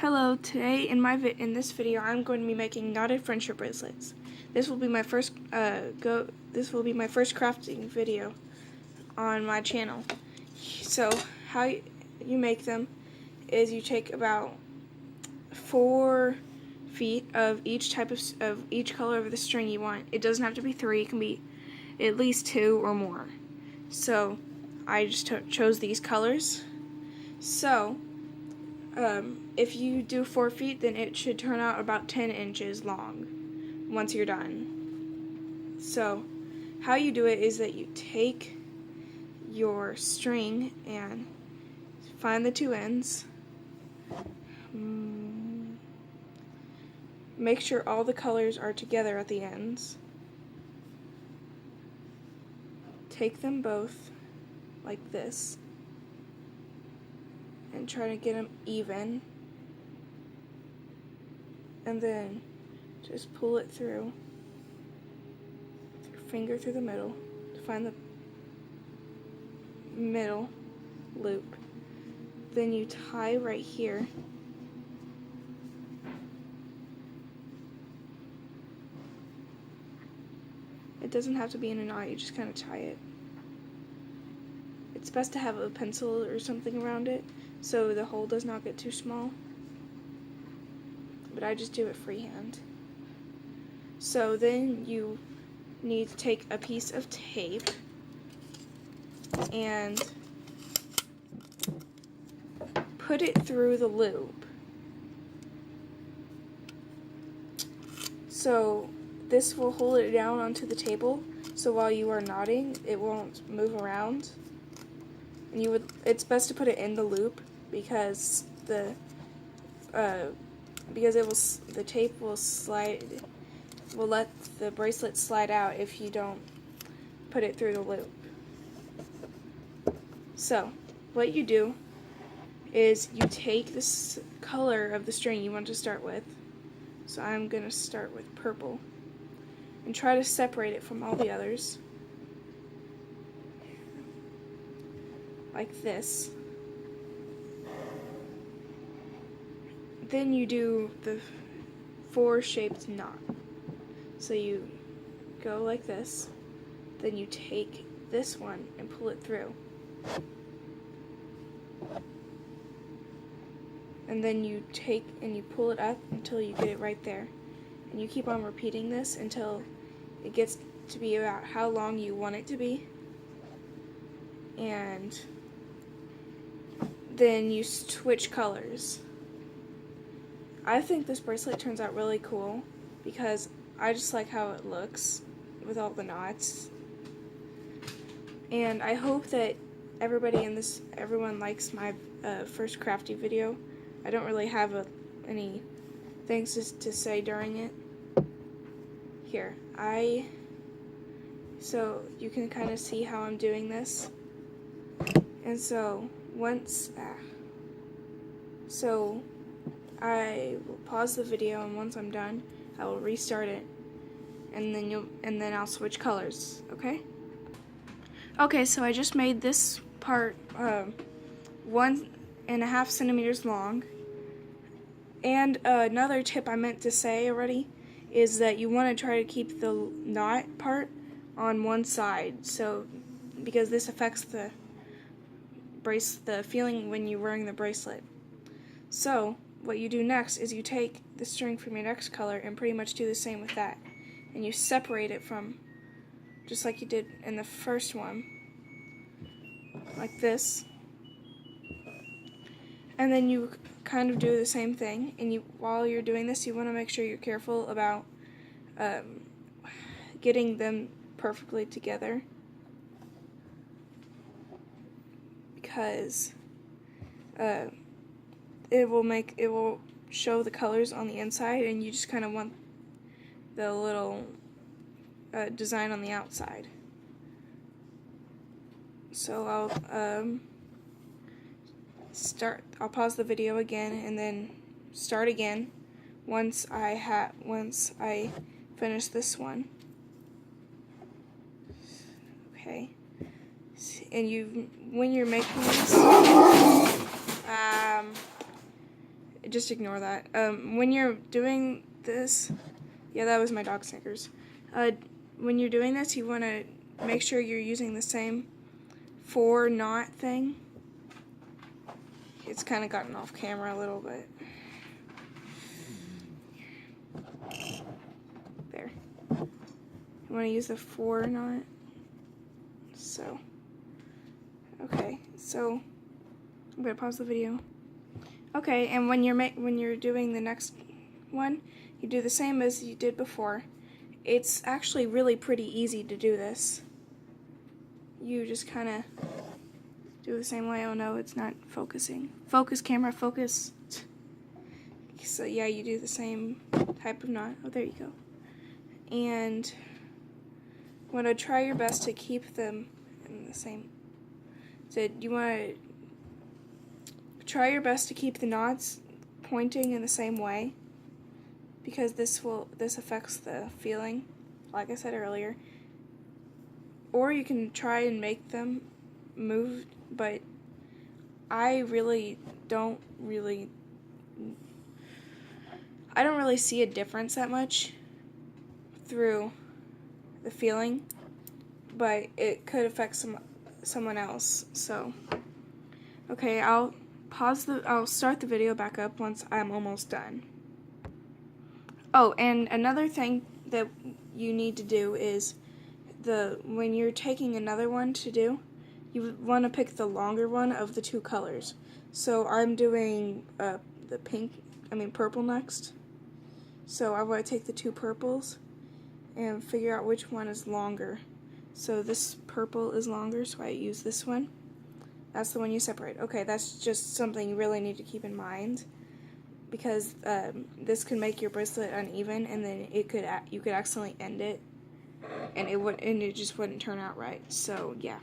Hello, today in this video I'm going to be making knotted friendship bracelets. This will be my first crafting video on my channel. So how you make them is you take about 4 feet of each type of each color of the string you want. It doesn't have to be 3, it can be at least 2 or more. So I just chose these colors. So if you do 4 feet, then it should turn out about 10 inches long once you're done. So how you do it is that you take your string and find the 2 ends. Make sure all the colors are together at the ends. Take them both like this and try to get them even, and then just pull it through with your finger through the middle to find the middle loop. Then you tie right here. It doesn't have to be in a knot, you just kind of tie it. It's best to have a pencil or something around it so the hole does not get too small, but I just do it freehand. So then you need to take a piece of tape and put it through the loop. So this will hold it down onto the table, so while you are knotting, it won't move around. And it's best to put it in the loop because the tape will let the bracelet slide out if you don't put it through the loop. So what you do is you take this color of the string you want to start with. So I'm going to start with purple and try to separate it from all the others like this. Then you do the 4-shaped knot. So you go like this, then you take this one and pull it through. And then you take and you pull it up until you get it right there. And you keep on repeating this until it gets to be about how long you want it to be. And then you switch colors. I think this bracelet turns out really cool because I just like how it looks with all the knots. And I hope that everyone likes my first crafty video. I don't really have any things to say during it. Here, so you can kind of see how I'm doing this. And so so I will pause the video, and once I'm done, I will restart it, and then I'll switch colors. Okay? Okay, so I just made this part 1.5 centimeters long. And another tip I meant to say already is that you want to try to keep the knot part on one side, so because this affects the feeling when you're wearing the bracelet. So what you do next is you take the string from your next color and pretty much do the same with that, and you separate it from just like you did in the first one, like this. And then you kind of do the same thing, and while you're doing this, you want to make sure you're careful about getting them perfectly together, because it will show the colors on the inside, and you just kind of want the little design on the outside. So I'll pause the video again and then start again once I finish this one. Okay. And when you're making this, just ignore that. When you're doing this, yeah, that was my dog Snickers. When you're doing this, you want to make sure you're using the same 4 knot thing. It's kind of gotten off camera a little bit. There. You want to use the 4 knot. So, okay, so I'm gonna pause the video. Okay, and when you're doing the next one, you do the same as you did before. It's actually really pretty easy to do this. You just kind of do the same way. Oh no, it's not focusing. Focus, camera, focus. So yeah, you do the same type of knot. Oh, there you go. And you want to try your best to keep them in the same. So you want to try your best to keep the knots pointing in the same way, because this affects the feeling, like I said earlier. Or you can try and make them move, but I don't really see a difference that much through the feeling, but it could affect someone else. So, okay, I'll start the video back up once I'm almost done. Oh, and another thing that you need to do is when you're taking another one to do, you want to pick the longer one of the 2 colors. So I'm doing the purple next. So I want to take the 2 purples and figure out which one is longer. So this purple is longer, so I use this one. That's the one you separate. Okay, that's just something you really need to keep in mind, because this could make your bracelet uneven, and then you could accidentally end it, and it just wouldn't turn out right. So yeah.